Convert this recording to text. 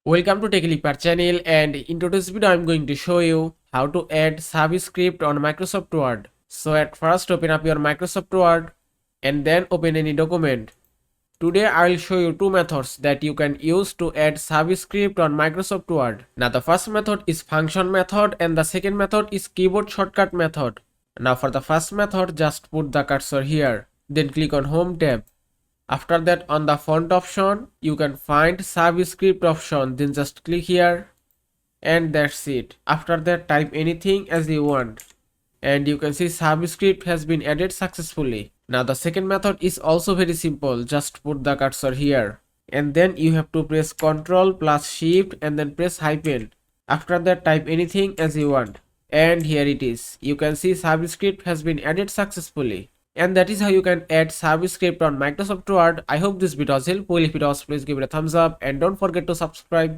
Welcome to TechLeaper channel, and in today's video I'm going to show you how to add Subscript on Microsoft Word. So at first open up your Microsoft Word and then open any document. Today I will show you two methods that you can use to add Subscript on Microsoft Word. Now the first method is function method and the second method is keyboard shortcut method. Now for the first method, just put the cursor here, then click on Home tab. After that, on the font option, you can find Subscript option, then just click here and that's it. After that, type anything as you want and you can see Subscript has been added successfully. Now the second method is also very simple, just put the cursor here and then you have to press Ctrl plus Shift and then press hyphen. After that, type anything as you want and here it is. You can see Subscript has been added successfully. And that is how you can add Subscript on Microsoft Word. I hope this video was helpful. If it was, please give it a thumbs up and don't forget to subscribe.